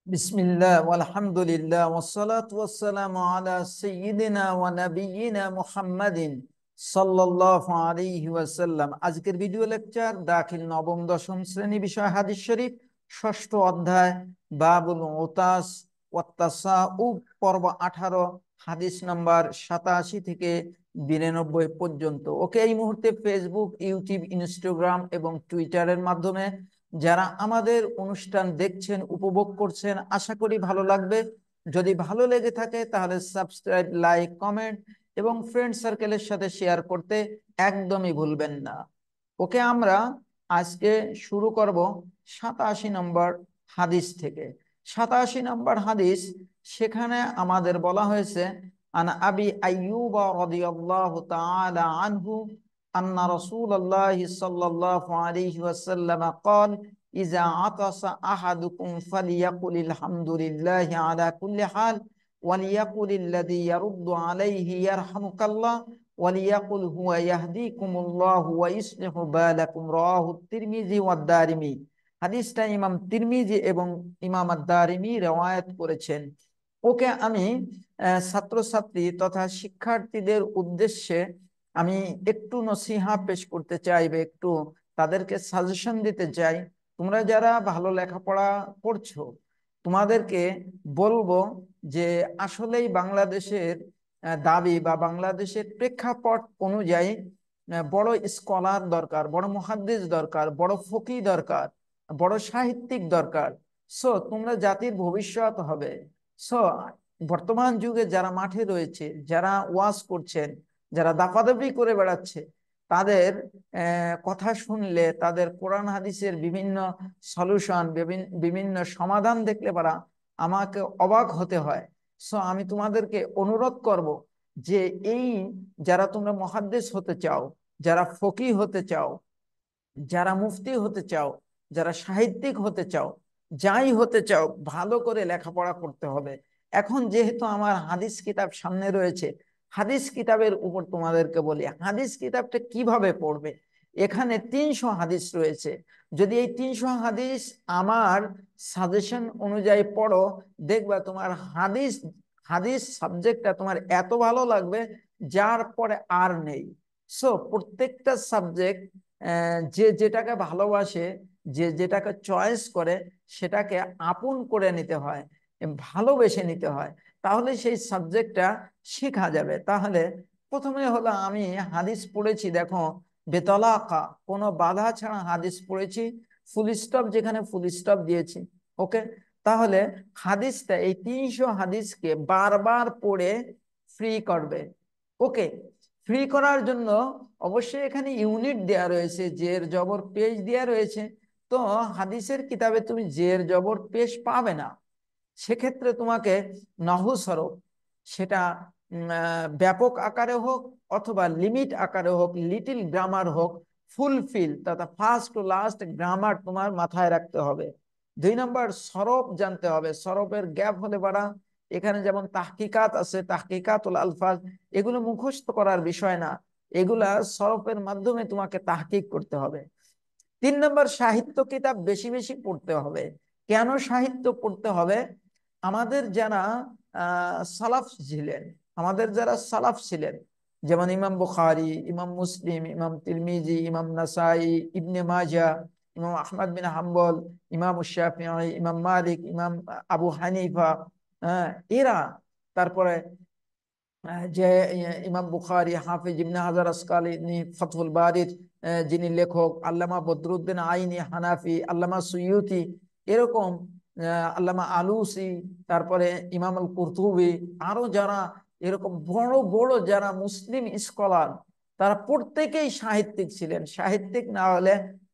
বিসমিল্লাহ আলহামদুলিল্লাহ ওয়াসসালাতু ওয়াসসালামু আলা সাইয়্যিদিনা ওয়া নাবিয়্যিনা মুহাম্মাদিন সাল্লাল্লাহু আলাইহি ওয়াসাল্লাম। আজকের ভিডিও লেকচার দাখিল নবম দশম শ্রেণী, বিষয় হাদিস শরীফ, ষষ্ঠ অধ্যায় বাবুল উতাস ওয়াত তাসাউব, পর্ব 18, হাদিস নাম্বার 87 থেকে 92 পর্যন্ত। ওকে, এই মুহূর্তে ফেসবুক, ইউটিউব, ইনস্টাগ্রাম এবং টুইটারের মাধ্যমে যারা আমাদের অনুষ্ঠান দেখছেন, উপভোগ করছেন, আশা করি ভালো লাগবে। যদি ভালো লেগে থাকে তাহলে সাবস্ক্রাইব, লাইক, কমেন্ট এবং ফ্রেন্ড সার্কেলের সাথে শেয়ার করতে একদমই ভুলবেন না। ওকে, আমরা আজকে শুরু করব 87 নম্বর হাদিস থেকে। 87 নম্বর হাদিস, সেখানে আমাদের বলা হয়েছে আন আবি আইয়ুব রাদিয়াল্লাহু তাআলা আনহু আন্না রাসূলুল্লাহি সাল্লাল্লাহু আলাইহি ওয়াসাল্লাম قال إذا عطس أحدكم فليقل الحمد لله على كل حال وليقل الذي يرد عليه يرحمك الله وليقل هو يهديكم الله ويصلح بالكم رواه الترمذي والدارمي। হাদিসটা ইমাম তিরমিজি এবং ইমাম আদ-দারিমি রওয়ায়াত করেছেন। ওকে, আমি ছাত্রছাত্রী তথা শিক্ষার্থীদের উদ্দেশ্যে আমি একটু নসিহা পেশ করতে চাই, বা একটু তাদেরকে সাজেশন দিতে চাই। তোমরা যারা ভালো লেখাপড়া করছো, তোমাদেরকে বলবো যে আসলেই বাংলাদেশের দাবি বা বাংলাদেশের প্রেক্ষাপট অনুযায়ী বড় স্কলার দরকার, বড় মুহাদ্দিস দরকার, বড় ফকি দরকার, বড় সাহিত্যিক দরকার। সো তোমরা জাতির ভবিষ্যৎ হবে। সো বর্তমান যুগে যারা মাঠে রয়েছে, যারা ওয়াজ করছেন, যারা দাপাদাপি করে বেড়াচ্ছে, তাদের কথা শুনলে, তাদের কোরআন হাদিসের বিভিন্ন সলিউশন, বিভিন্ন সমাধান দেখলে পারা আমাকে অবাক হতে হয়। সো আমি তোমাদেরকে অনুরোধ করব যে এই যারা তোমরা মুহাদ্দিস হতে চাও, যারা ফকিহ হতে চাও, যারা মুফতি হতে চাও, যারা সাহিত্যিক হতে চাও, যাই হতে চাও, ভালো করে লেখাপড়া করতে হবে। এখন যেহেতু আমার হাদিস কিতাব সামনে রয়েছে, হাদিস কিতাবের উপর তোমাদেরকে বলি, হাদিস কিতাবটা কিভাবে পড়বে। এখানে 300 হাদিস রয়েছে। যদি এই 300 হাদিস আমার সাজেশন অনুযায়ী পড়ো, দেখবা তোমার হাদিস হাদিস সাবজেক্টটা তোমার এত ভালো লাগবে, যার পরে আর নেই। সো প্রত্যেকটা সাবজেক্ট যে যেটাকে ভালোবাসে, যে যেটাকে চয়েস করে, সেটাকে আপন করে নিতে হয়, ভালোবেসে নিতে হয়, তাহলে সেই সাবজেক্টটা শেখা যাবে। তাহলে প্রথমে হলো, আমি হাদিস পড়েছি, দেখো, বেতলাকা, কোনো বাধা ছাড়া হাদিস পড়েছি, ফুল স্টপ যেখানে ফুল স্টপ দিয়েছি। ওকে, তাহলে হাদিসটা, এই 300 হাদিসকে বারবার পড়ে ফ্রি করবে। ওকে, ফ্রি করার জন্য অবশ্যই এখানে ইউনিট দেয়া রয়েছে, জের জবর পেশ দেয়া রয়েছে। তো হাদিসের কিতাবে তুমি জের জবর পেশ পাবে না। সেক্ষেত্রে তোমাকে নহু সরফ, সেটা ব্যাপক আকারে হোক অথবা লিমিট আকারে হোক, লিটিল গ্রামার হোক, ফুলফিল তথা ফার্স্ট টু লাস্ট গ্রামার তোমার মাথায় রাখতে হবে। 2 নম্বর, সরফ জানতে হবে। সরফের গ্যাপ হলে বাড়া, এখানে যেমন তাহকিকাত আছে, তাহকিকাতুল আলফাজ, এগুলো মুখস্থ করার বিষয় না, এগুলা সরফের মাধ্যমে তোমাকে তাহকিক করতে হবে। 3 নম্বর, সাহিত্য কিতাব বেশি বেশি পড়তে হবে। কেন সাহিত্য পড়তে হবে? আমাদের যারা সালাফ ছিলেন, আমাদের যারা সালাফ ছিলেন, যেমন ইমাম বুখারী, ইমাম মুসলিম, ইমাম তিরমিজি, ইমাম নাসাই, ইবনে মাজা, ইমাম আহমদ বিন হাম্বল, ইমাম শাফিঈ, ইমাম মালিক, ইমাম আবু হানিফা, এরা, তারপরে যে ইমাম বুখারী, হাফিজ ইবনে হাজার আসকালানি, ফাতহুল বারীর যিনি লেখক, আল্লামা বদরুদ্দিন আইনি হানাফি, আল্লামা সুয়ুতি, এরকম আল্লামা আলুসি, তারপরে ইমাম আল কুরতুবি, আরো যারা এরকম বড় বড় যারা মুসলিম স্কলার, তারা প্রত্যেকেই সাহিত্যিক ছিলেন। সাহিত্যিক না হলে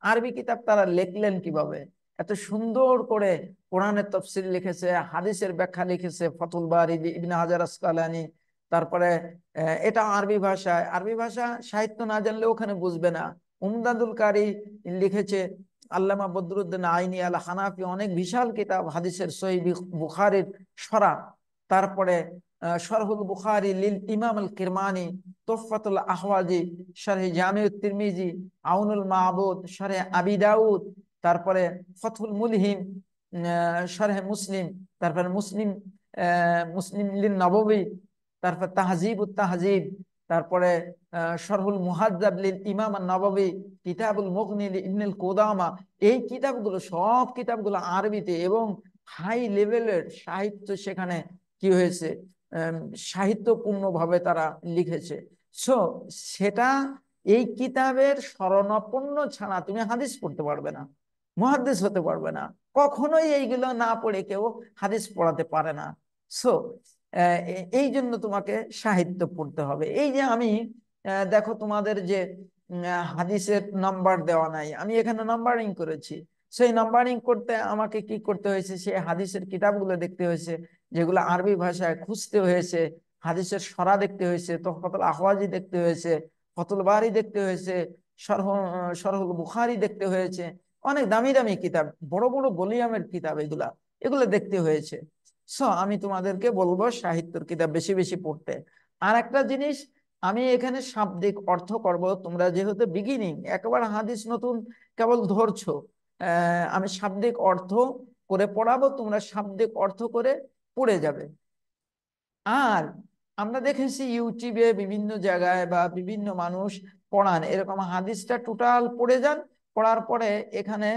আরবি কিতাব তারা লিখলেন কিভাবে? এত সুন্দর করে কোরআনের তাফসীর লিখেছে, হাদিসের ব্যাখ্যা লিখেছে ফাতহুল বারী ইবনে হাজার আসকালানি। তারপরে এটা আরবি ভাষায়, আরবি ভাষা সাহিত্য না জানলে ওখানে বুঝবে না। উমদাদুল কারি লিখেছে আল্লামা বদরুদ্দিন আইনি আল হানাফি, অনেক বিশাল কিতাব হাদিসের, সহিহ বুখারীর শরহ। তারপরে শরহুল বুখারী লিল ইমাম আল কিরমানি, তুহফাতুল আহওয়াজি, শরহ জামিউত তিরমিজি, আউনুল মাবুদ, শরহ আবি দাউদ, তারপরে ফতহুল মুলহিম, শরহে মুসলিম, তারপরে মুসলিম লিন নববী, তারপর তাহজিবুত তাহজিব, তারপরে শরহুল মুহাজ্জাব লিল ইমাম আন-নববী, কিতাবুল মুগনি ইবনুল কুদামা। এই কিতাবগুলো, সব কিতাবগুলো আরবিতে, এবং হাই লেভেলের সাহিত্য সেখানে কি হয়েছে, সাহিত্যপূর্ণভাবে তারা লিখেছে। সো সেটা, এই কিতাবের শরণাপন্ন ছাড়া তুমি হাদিস পড়তে পারবে না, মুহাদ্দিস হতে পারবে না। কখনোই এইগুলো না পড়ে কেউ হাদিস পড়াতে পারে না। সো এই জন্য তোমাকে সাহিত্য পড়তে হবে। এই যে আমি দেখো তোমাদের যে হাদিসের নাম্বার দেওয়া নাই, আমি এখানে নাম্বারিং করেছি। সেই নাম্বারিং করতে আমাকে কি করতে হয়েছে, সেই হাদিসের কিতাবগুলো দেখতে হয়েছে, যেগুলো আরবি ভাষায়, খুঁজতে হয়েছে, হাদিসের সরা দেখতে হয়েছে, তোহফাতুল আহওয়াজি দেখতে হয়েছে, ফতুল বারি দেখতে হয়েছে, শরহুল বুখারী দেখতে হয়েছে, অনেক দামি দামি কিতাব, বড় বড় ভলিউমের কিতাব, এগুলা এগুলো দেখতে হয়েছে। সো আমি তোমাদেরকে বলবো সাহিত্যের কিতাব বেশি বেশি পড়তে। আর একটা জিনিস, আমি এখানে শাব্দিক অর্থ করব। তোমরা যেহেতু বিগিনিং, একবার হাদিস নতুন কেবল ধরছো, আমি শাব্দিক অর্থ করে পড়াবো, তোমরা শাব্দিক অর্থ করে পড়ে যাবে। আর আমরা দেখেছি ইউটিউবে বিভিন্ন জায়গায় বা বিভিন্ন মানুষ পড়ান, এরকম হাদিসটা টোটাল পড়ে যান, পড়ার পরে এখানে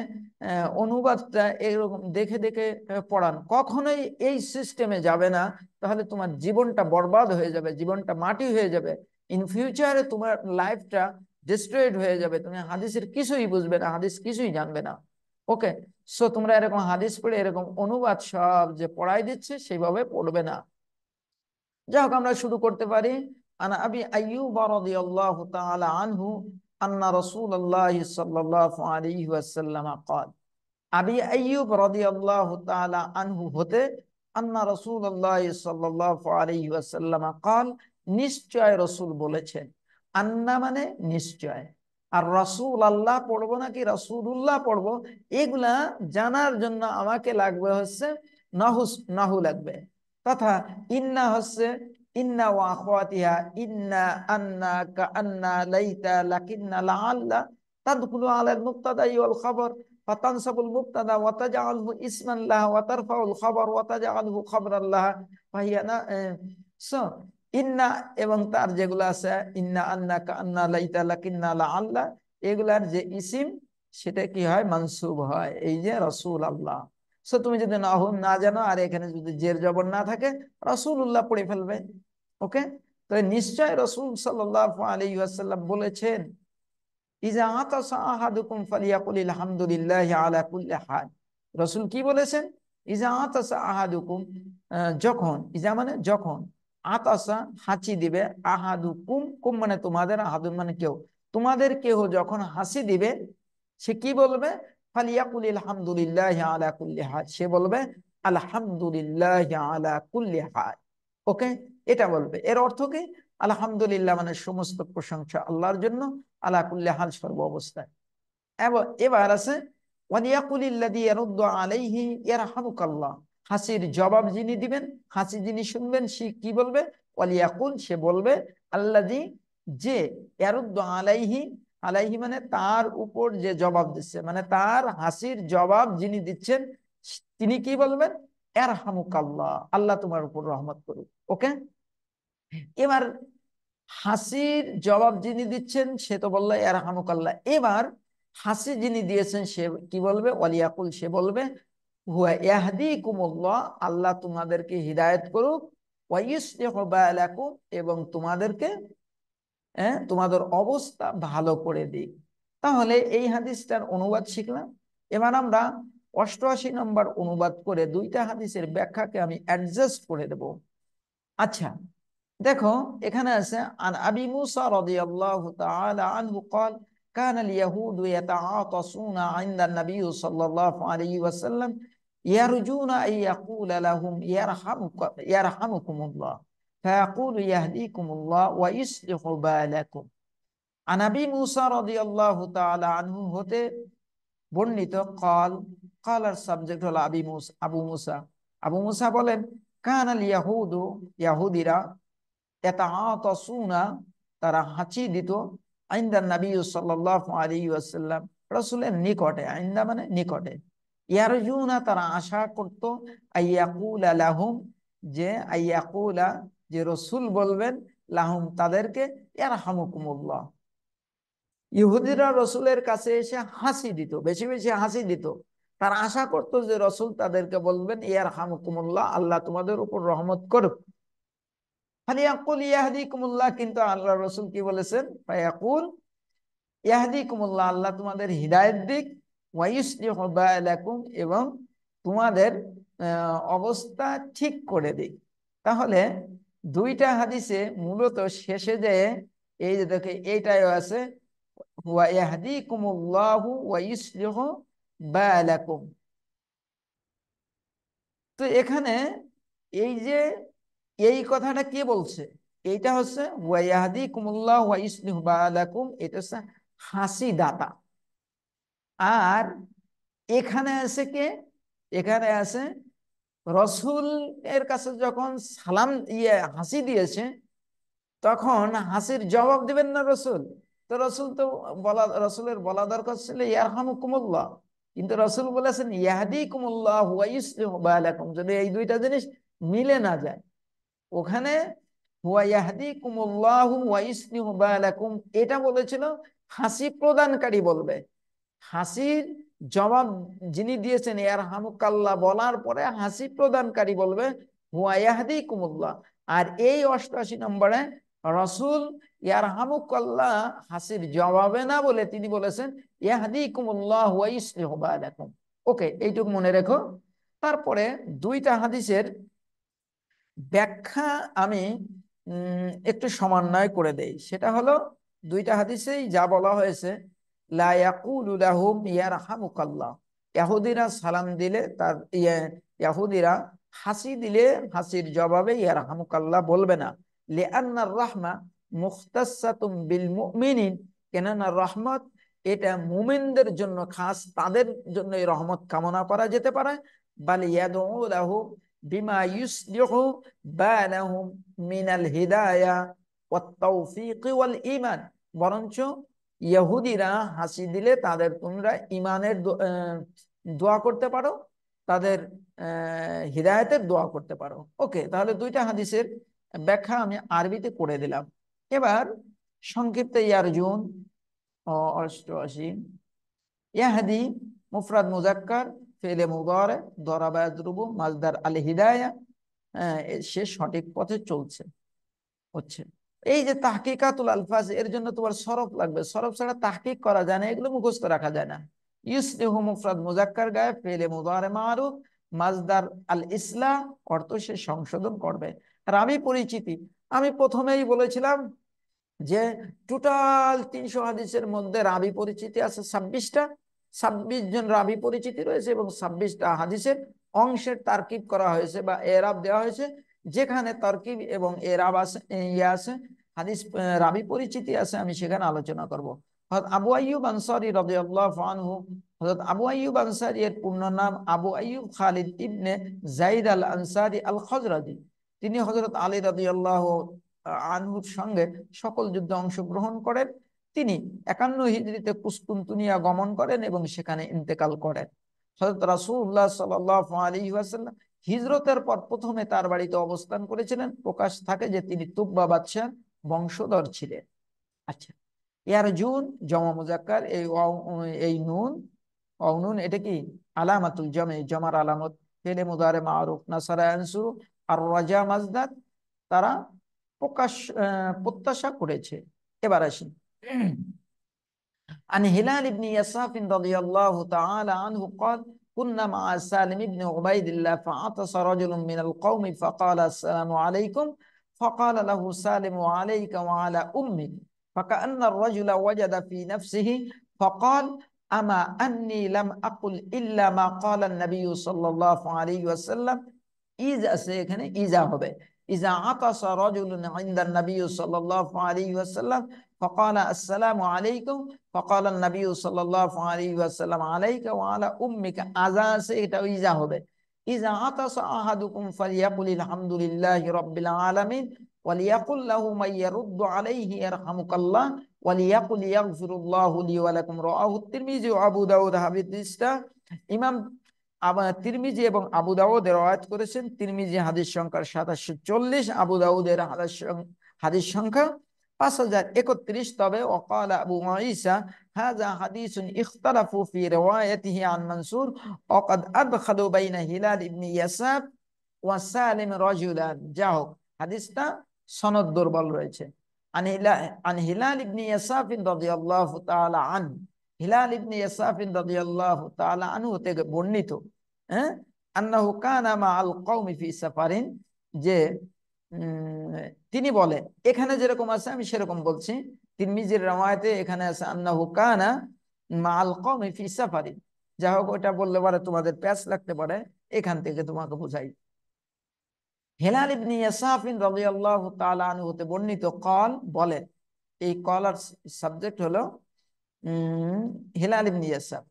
অনুবাদটা এরকম দেখে দেখে পড়ান। কখনোই এই সিস্টেমে যাবে না, তাহলে তোমার জীবনটা বরবাদ হয়ে যাবে, জীবনটা মাটি হয়ে যাবে। ইন ফিউচারে তোমার লাইফটা ডিস্ট্রয়েড হয়ে যাবে, তুমি হাদিসের কিছুই বুঝবে না, হাদিস কিছুই জানবে না। ওকে, সো তোমরা এরকম হাদিস পড়ে এরকম অনুবাদ সব যে পড়াই দিচ্ছে সেইভাবে পড়বে না। যাই হোক, আমরা শুরু করতে পারি। আনা আবি আইয়ুব রাদিয়াল্লাহু তাআলা আনহু আন্না রাসূলুল্লাহ সাল্লাল্লাহু আলাইহি ওয়াসাল্লাম قال, আবি আইয়ুব রাদিয়াল্লাহু তাআলা আনহু হতে, আন্না রাসূলুল্লাহ সাল্লাল্লাহু আলাইহি ওয়াসাল্লাম قال, নিশ্চয় রাসূল বলেছেন। আন্না মানে নিশ্চয়, আর রাসূল আল্লাহ পড়বো নাকি রাসূলুল্লাহ পড়বো, এগুলা জানার জন্য আমাকে লাগবে হচ্ছে নাহু লাগবে, তথা ইন্না হচ্ছে ইন্না ওয়া আখওয়াতিহা, ইন্না, আন্না, কাআন্না, লাইতা, লাকিন্না, লাআল্লা, তাদখুলু আলাল মুবতাদা ওয়াল খবর, ফাতানসাবুল মুবতাদা ওয়া তাজআলহু ইসমান লাহা ওয়া তারফাউল খবর ওয়া তাজআলহু খবরান লাহা, ফাহিয়া না। সো ইন্না এবং তার যেগুলো আছে, ইন্না, আন্না, কাআন্না, লাইতা, লাকিন্না, লাআল্লা, এগুলার যে ইসিম, সেটা কি হয়, মানসুব হয়, এই যে রাসূল আল্লাহ। সো তুমি যদি নাহু না জানো, আর এখানে যদি জের জবর না থাকে, রাসূলুল্লাহ পড়ে ফেলবে। ওকে, তো নিশ্চয় রাসূল সাল্লাল্লাহু আলাইহি ওয়াসাল্লাম বলেছেন, ইজা আতাসা আহাদুকুম ফালিয়াকুল আলহামদুলিল্লাহি আলা কুল্লি হাল। রাসূল কি বলেছেন? ইজা আতাসা আহাদুকুম, যখন, ইজা মানে যখন, আতাসা হাঁচি দিবে, আহাদুকুম, কুম মানে তোমাদের, আহাদুন মানে কেউ, তোমাদের কেহ যখন হাসি দিবে, সে কি বলবে? ফালিয়াকুল আলহামদুলিল্লাহি আলা কুল্লি হাল, সে বলবে আলহামদুলিল্লাহি আলা কুল্লি হাল। ওকে, এটা বলবে। এর অর্থ কি? আলহামদুলিল্লাহ মানে সমস্ত প্রশংসা আল্লাহর জন্য, আলা কুল্লি হাল সর্ব অবস্থায়। এবার আছে ওয়ালিয়াকুলিল্লাযী ইয়ারুদ্দু আলাইহি ইয়ারহামুকাল্লাহ, হাসির জবাব যিনি দিবেন, হাসি যিনি শুনবেন, সে কি বলবে? ওয়ালিয়াকুল, সে বলবে, আল্লাযী, যে, ইয়ারুদ্দু আলাইহি, আলাইহি মানে তার উপর যে জবাব দিচ্ছে, মানে তার হাসির জবাব যিনি দিচ্ছেন, তিনি কি বলবেন? ইয়ারহামুকাল্লাহ, আল্লাহ তোমার উপর রহমত করুক। ওকে, এবার হাসির জবাব যিনি দিচ্ছেন সে তো বললো ইয়ারহামুকাল্লাহ, এবার হাসি যিনি দিয়েছেন সে কি বলবে? ওয়ালিয়াকুল, সে বলবে হুয়া ইয়াহদিকুমুল্লাহ, আল্লাহ তোমাদেরকে হিদায়াত করুক, ওয়া ইউসলিহু বালাকুম, এবং তোমাদেরকে, তোমাদের অবস্থা ভালো করে দিক। তাহলে এই হাদিসটার অনুবাদ শিখলাম। এবার আমরা 88 নম্বর অনুবাদ করে দুইটা হাদিসের ব্যাখ্যাকে আমি অ্যাডজাস্ট করে দেব। আচ্ছা, দেখো এখানে আছে, আন আবি মুসা রাদিয়াল্লাহু তাআলা আনহু قال, كان اليهود يتعاطسون عند النبي صلى الله عليه وسلم يرجون أن يقول لهم يرحمكم الله فيقول يهديكم الله ويصلح بالكم। عن أبي موسى رضي الله تعالى عنه হতে বর্ণিত, قال, قال এর সাবজেক্ট হলো আবু মুসা। আবু মুসা বলেন, কানাল ইয়াহুদু, ইয়াহুদিরা, ইয়াতাআতাসুনা, তারা হাঁচি দিত, ইনদান নবী সাল্লাল্লাহু আলাইহি ওয়াসাল্লাম, রাসূলের নিকটে, ইনদা মানে নিকটে, ইয়ারজুনা তারা আশা করত, আইয়াকুলা লাহুম যে আইয়াকুলা যে রসুল বলবেন লাহুম তাদেরকে, ইয়ারহামুকুমুল্লাহ। ইহুদিরা রসুলের কাছে এসে হাসি দিত, বেশি বেশি হাসি দিত। তারা আশা করতো যে রসুল তাদেরকে বলবেন ইয়ারহামুকুমুল্লাহ, আল্লাহ তোমাদের উপর রহমত করুক। ফালিয়াকুল ইয়াহদিকুমুল্লাহ, কিন্তু আল্লাহ রসুল কি বলেছেন? ফায়াকুল ইয়াহদিকুমুল্লাহ, আল্লাহ তোমাদের হিদায়াত দিক, ওয়াইসলিহু বালাকুম, এবং তোমাদের অবস্থা ঠিক করে দিক। তাহলে দুইটা হাদিসে মূলত শেষে যে এই যে দেখে এইটাই আছে, ওয়া ইয়াহদিকুমুল্লাহু ওয়া ইউসলিহু বালাকুম। তো এখানে এই যে এই কথাটা কে বলছে? এইটা হচ্ছে ওয়া ইয়াহদিকুমুল্লাহু ওয়া ইউসলিহু বালাকুম, এটা হচ্ছে হাসি দাতা। আর এখানে আছে কে? এখানে আছে রসুল এর কাছে যখন সালাম হাসি দিয়েছে, তখন হাসির জবাব দিবেন না রসুল। তো রসুল তো রসুলের বলা দরকার ছিল ইয়ারহামুকুমুল্লাহ, কিন্তু রসুল বলেছেন ইয়াহদিকুমুল্লাহ ওয়া ইউসলিহু বালাকুম। যদি এই দুইটা জিনিস মিলে না যায়, ওখানে হুয়া ইয়াহদিকুমুল্লাহু ওয়া ইউসলিহু বালাকুম এটা বলেছিল হাসি প্রদানকারী বলবে, হাসির জবাব যিনি দিয়েছেন ইয়ারহামুকাল্লাহ বলার পরে হাসি প্রদানকারী বলবে হুয়া ইয়াহদিকুমুল্লাহ। আর এই 88 নম্বরে রসুল ইয়ারহামুকাল্লাহ হাসির জবাবে না বলে তিনি বলেছেন ইয়াহদিকুমুল্লাহ ওয়া ইউসলিহু বালাকুম। ওকে, এইটুকু মনে রেখো। তারপরে দুইটা হাদিসের ব্যাখ্যা আমি একটু সমন্বয় করে দেই। সেটা হলো, দুইটা হাদিসেই যা বলা হয়েছে, লা ইয়াকুলু লাহুম ইয়ারহামুকাল্লাহ, ইহুদিরা সালাম দিলে তার ইহুদিরা হাসি দিলে হাসির জবাবে ইয়ারহামুকাল্লাহ বলবে না। লিআন্নার রাহমা মুখতাসাতুম বিল মুমিনিন, কেননা রহমত এটা মুমিনদের জন্য খাস, তাদের জন্য এই রহমত কামনা করা যেতে পারে। বাল ইয়াদউ লাহু বিমা ইউসলিহু বালাহুম মিনাল হিদায়া ওয়াত তাওফীক ওয়াল ঈমান, বরঞ্চ ইহুদিরা হাসি দিলে তাদের তোমরা ইমানের দোয়া করতে পারো, তাদের হিদায়াতের দোয়া করতে পারো। ওকে, তাহলে দুইটা হাদিসের ব্যাখ্যা আমি আরবিতে করে দিলাম। এবার সংক্ষিপ্তে ইয়ারজুন 88, ইয়াহদি মুফরাদ মুজাক্কার, ফেলে মুদারে, দরাবা ইয়াদরুবু, মাজদার আল হিদায়া, সে সঠিক পথে চলছে হচ্ছে। এই যে তাহকিকাতুল আলফাজ, এর জন্য তোমার সরফ লাগবে, সরফ ছাড়া তাহকিক করা যায় না, এগুলো মুখস্থ রাখা যায় না। ইউসলিহু মুফরাদ মুজাক্কার গায়ে, ফেলে মুদারে মারুফ, মাজদার আল ইসলাহ, অর্থ সে সংশোধন করবে। রাবি পরিচিতি, আমি প্রথমেই বলেছিলাম যে টোটাল 300 হাদিসের মধ্যে রাবি পরিচিতি আছে 26টা, 26 জন রাবি পরিচিতি রয়েছে, এবং 26টা হাদিসের অংশের তারকিব করা হয়েছে বা এরাব দেওয়া হয়েছে। যেখানে তারকিব এবং এরাব আছে, আছে হাদিস রাবি পরিচিতি আছে, আমি সেখানে আলোচনা করব। হযরত আবু আইয়ুব আনসারী রাদিয়াল্লাহু আনহু, হযরত আবু আইয়ুব আনসারী এর পূর্ণ নাম আবু আইয়ুব খালিদ ইবনে যায়েদ আল আনসারী আল খজরাজি। তিনি হযরত আলী রাদিয়াল্লাহু আনহুর সঙ্গে সকল যুদ্ধে অংশগ্রহণ করেন। তিনি 51 হিজরিতে কুস্তুনতুনিয়া গমন করেন এবং সেখানে ইন্তেকাল করেন। হযরত রাসূলুল্লাহ সাল্লাল্লাহু আলাইহি ওয়াসাল্লাম হিজরতের পর প্রথমে তার বাড়িতে অবস্থান করেছিলেন। প্রকাশ থাকে যে তিনি তুব্বা বাদশার বংশধর ছিলেন। আচ্ছা, ইয়ারজুন জমা মুজাক্কার, এই নুন নুন এটা কি আলামাতুল জামে, জমার আলামত। ফেলে মুদারে মারুফ, নাসারা আনসুরু, আর রাজা মাজদাদ, তারা প্রকাশ প্রত্যাশা করেছে। এবার আসি عن هلال بن يساف رضي الله تعالى عنه قال كنا مع سالم بن عبيد الله فعطس رجل من القوم فقال السلام عليكم، فقال له سالم عليك وعلى أمك، فكأن الرجل وجد في نفسه فقال أما أني لم أقل إلا ما قال النبي صلى الله عليه وسلم। إذا سيكون إذا هو إذا عطس رجل عند النبي صلى الله عليه وسلم فقال السلام عليكم، فقال النبي صلى الله عليه وسلم عليك وعلى أمك، আযা সে এটা ইজা হবে। إذا عطس أحدكم فليقل الحمد لله رب العالمين وليقل له من يرد عليه يرحمك الله وليقل يغفر الله لي ولكم، رواه الترمذي وأبو داود। হাদিসটা ইমাম তিরমিজি এবং আবু দাউদ রওয়ায়াত করেছেন। তিরমিজি হাদিস সংখ্যা 2740, আবু দাউদের হাদিস সংখ্যা 5031। তবে ওয়াকালা আবু ঈসা হাযা হাদিসুন ইখতালাফু ফি রিওয়ায়াতিহি আন মানসুর ওয়া ক্বাদ আদখালু বাইনা হিলাল ইবনে ইয়াসাব ওয়া সালিম রাজুলান। যা হোক, হাদিসটা সনদ দুর্বল রয়েছে। আন হিলাল ইবনে ইয়াসাব রাদিয়াল্লাহু তাআলা আন, হিলাল ইবনে ইয়াসাফ রাদিয়াল্লাহু তাআলা আনহু থেকে বর্ণিত, হ্যাঁ, আন্নাহু কানা মাআল কওমি ফি সাফারিন, যে তিনি বলেন, এখানে যেরকম আছে আমি সেরকম বলছি। তিরমিজির রওয়ায়াতে এখানে আছে আন্নাহু কানা মাআল কওমি ফি সাফারিন। যা হোক, ওটা বললে পারে তোমাদের প্যাচ লাগতে পারে, এখান থেকে তোমাকে বোঝাই। হিলাল ইবনে ইয়াসাফ রাদিয়াল্লাহু তাআলা আনহু হতে বর্ণিত কল, বলেন, এই কলার সাবজেক্ট হলো হিলাল ইবনে ইয়াসাফ,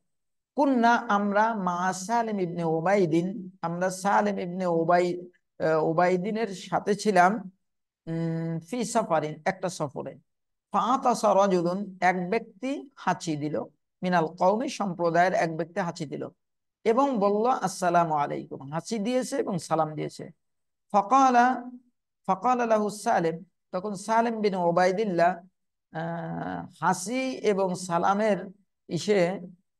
কুন্না আমরা মা সালিম ইবনে উবাইদিন, আমরা সালিম ইবনে উবাইদিনের সাথে ছিলাম ফি সাফারিন, একটা সফরে। ফাআতাসা রাজুলুন, এক ব্যক্তি হাঁচি দিল, মিনাল কওমি, সম্প্রদায়ের এক ব্যক্তি হাঁচি দিল এবং বলল আসসালামু আলাইকুম, হাঁচি দিয়েছে এবং সালাম দিয়েছে। ফাকালা ফাকালা লাহু সালিম, তখন সালিম বিন উবাইদিল্লাহ হাসি এবং সালামের ইসে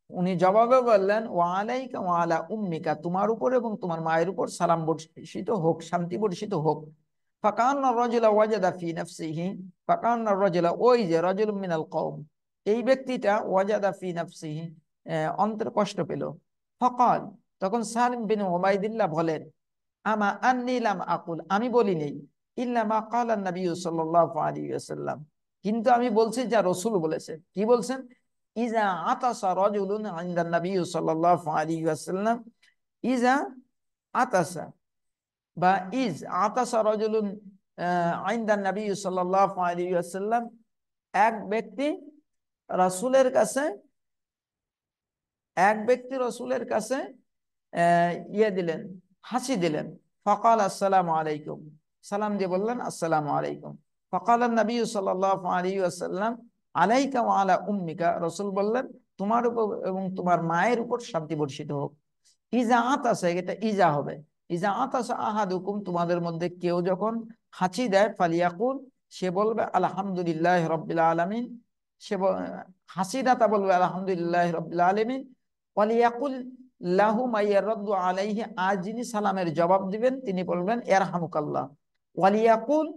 উনি জবাবে বললেন, ওয়া আলাইকা ওয়া আলা উম্মিকা, তোমার উপর এবং তোমার মায়ের উপর সালাম বর্ষিত হোক, শান্তি বর্ষিত হোক। ফাকান্না রাজুলা ওয়াজাদা ফি নাফসিহি, ফাকান্না রাজুলা, ওই যে রাজুলুম মিনাল কওম, এই ব্যক্তিটা ওয়াজাদা ফি নাফসিহি, অন্তরে কষ্ট পেল। ফাকাল, তখন সালিম বিন উবাইদিল্লাহ বলেন, আমা আন্নী লাম আকুল, আমি বলি নেই, ইল্লা মা ক্বালা নবী সাল্লাল্লাহু আলাইহি ওয়াসাল্লাম, কিন্তু আমি বলছি যা রাসূল বলেছে। কি বলছেন? ইজা আতাসা রাজুলুন ইনদা নবী সাল্লাল্লাহু আলাইহি ওয়াসাল্লাম, ইজা আতাসা বা ইজ আতাসা রাজুলুন ইনদা নবী সাল্লাল্লাহু আলাইহি ওয়াসাল্লাম, এক ব্যক্তি রাসূলের কাছে, এক ব্যক্তি রাসূলের কাছে ইয়ে দিলেন, হাসি দিলেন। ফকাল আসসালামু আলাইকুম, সালাম দিয়ে বললেন আসসালামু আলাইকুম। ফকাল নবী সাল্লাল্লাহু আলাইহি ওয়াসাল্লাম আলাইকা ওয়া আলা উম্মিকা, রাসূল বললেন তোমার উপর এবং তোমার মায়ের উপর শান্তি বর্ষিত হোক। ইজা আতাসা, এটা ইজা হবে, ইজা আতাসা আহাদুকুম, তোমাদের মধ্যে কেউ যখন হাঁচি দেয়, ফালিয়াকুল, সে বলবে আলহামদুলিল্লাহি রাব্বিল আলামিন, সে হাসিদাতা বলবে আলহামদুলিল্লাহি রাব্বিল আলামিন। ওয়ালিয়াকুল লাহু মাইয়ারদ্দু আলাইহি, আজ যিনি সালামের জবাব দিবেন তিনি বলবেন ইয়ারহামুকাল্লাহ। ওয়ালিয়াকুল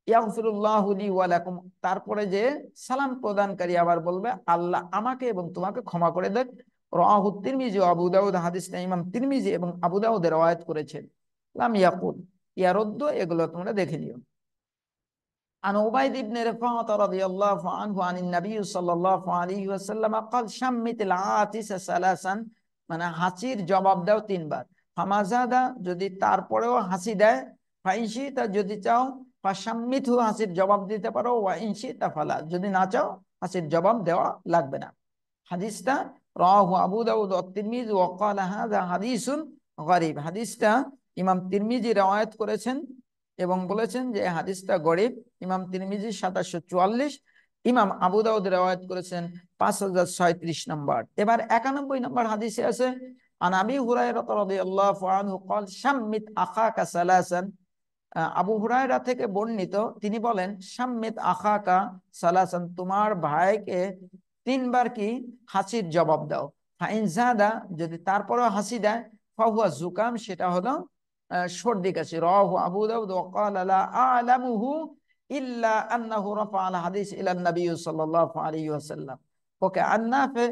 ইয়াগফিরুল্লাহু লি ওয়া লাকুম, তারপরে যে সালাম প্রদানকারী আবার বলবে আল্লাহ আমাকে এবং তোমাকে ক্ষমা করে দেন। রাওয়াহু তিরমিজি ও আবু দাউদ, হাদিসটা ইমাম তিরমিজি এবং আবু দাউদ রওয়ায়াত করেছেন। লাম ইয়াকুল, ইয়ারদ্দু, এগুলো তোমরা দেখে নিও। عن عبيد بن رفاعة رضي الله عنه عن النبي صلى الله عليه وسلم قال شمت العاطس ثلاثا, মানে হাসির জবাব দাও তিনবার। ফামাজাদা, যদি তারপরেও হাসি দেয়, ফাইনশিতা, যদি চাও, ফাশাম্মিতহু, হাসির জবাব দিতে পারো, ওয়া ইনশিতা ফালা, যদি না চাও হাসির জবাব দেওয়া লাগবে না। হাদিসটা রাওয়াহু আবু দাউদ ওয়া তিরমিজি ওয়া ক্বালা হাযা হাদিসুন গরীব, হাদিসটা ইমাম তিরমিজি রওয়ায়াত করেছেন এবং বলেছেন যে হাদিসটা গরীব। ইমাম তিরমিজি 2744, ইমাম আবু দাউদ রওয়ায়াত করেছেন 5036 নম্বর। এবার 91 নম্বর হাদিসে আছে, আন আবি হুরায়রা রাদিয়াল্লাহু আনহু قال শাম্মিত আখাকা সালাসান, আবু হুরায়রা থেকে বর্ণিত, তিনি বলেন শাম্মিত আখাকা সালাসান, তোমার ভাইকে তিনবার কি হাসির জবাব দাও। ফাইন জাদা, যদি তারপরেও হাসি দেয়, ফাহুয়া জুকাম, সেটা হলো সর্দি কাশি। রাওয়াহু আবু দাউদ ওয়া ক্বালা লা আ'লামুহু ইল্লা আন্নাহু রাফা আল হাদিস ইলা নবী সাল্লাল্লাহু আলাইহি ওয়াসাল্লাম। ওকে আন্নাফে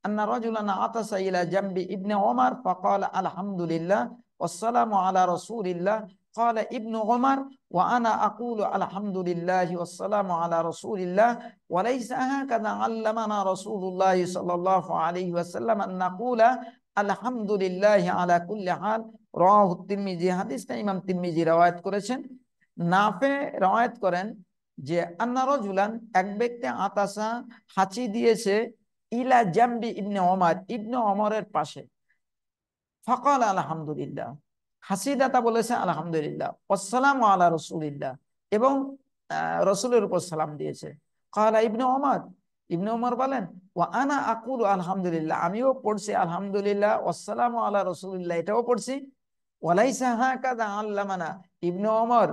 আন্না রাজুলান আতাসা ইলা জামবি ইবনে ওমর ফাকালা আলহামদুলিল্লাহ ওয়াসসালামু আলা রাসূলিল্লাহ। قال ابن عمر وأنا أقول الحمد لله والسلام على رسول الله وليس هكذا علمنا رسول الله صلى الله عليه وسلم أن نقول الحمد لله على كل حال। রাওয়াহু তিরমিজি, হাদিসটা ইমাম তিরমিজি রওয়ায়াত করেছেন। নাফে রওয়ায়াত করেন যে আন্না রাজুলান, এক ব্যক্তি আতাসা, হাঁচি দিয়েছে, ইলা জামবি ইবনে ওমর, ইবনে ওমরের পাশে। ফাকাল আলহামদুলিল্লাহ, হাসিদাতা বলেছে আলহামদুলিল্লাহ, ওয়াসসালামু আলা রাসূলিল্লাহ, এবং রাসূলের উপর সালাম দিয়েছে। ক্বালা ইবনে ওমর, ইবনে ওমর বলেন, ওয়া আনা আকুলু আলহামদুলিল্লাহ, আমিও পড়ছি আলহামদুলিল্লাহ, ওয়াসসালামু আলা রাসূলিল্লাহ, এটাও পড়ছি। ওয়ালাইসা হাকাযা আল্লামানা, ইবনে ওমর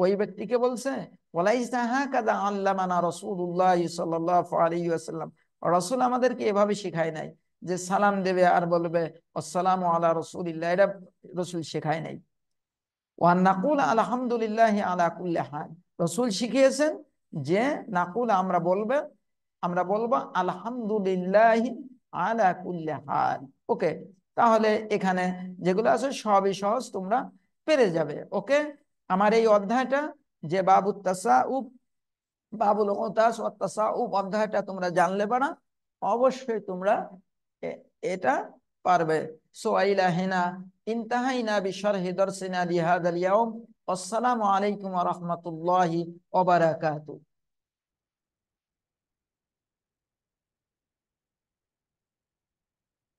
ওই ব্যক্তিকে বলছে, ওয়ালাইসা হাকাযা আল্লামানা রাসূলুল্লাহ সাল্লাল্লাহু আলাইহি ওয়াসাল্লাম, রাসূল আমাদেরকে এভাবে শেখায় নাই যে সালাম দেবে আর বলবে আসসালামু আলা রাসূলিল্লাহ, এটা রাসূল শেখায় নাই। ওয়ান নাকুল আলহামদুলিল্লাহ আলা কুল্লি হাল, রাসূল শিখিয়েছেন যে নাকুল আমরা বলবো আলহামদুলিল্লাহ আলা কুল্লি হাল। ওকে, তাহলে এখানে যেগুলো আছে সবই সহজ, তোমরা পেরে যাবে। ওকে, আমার এই অধ্যায়টা যে বাবুত তাসাউফ, বাবুল উতাস ওয়াত তাসাউফ অধ্যায়টা তোমরা জানলে পারা, অবশ্যই তোমরা এটা পারবে। সো আইলা হিনা ইনতাহাইনা বিশরহি দারসিনা লিহাদাল ইয়াউম। আসসালামু আলাইকুম ওয়া রাহমাতুল্লাহি ওয়া বারাকাতুহু।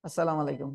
আসসালামু আলাইকুম।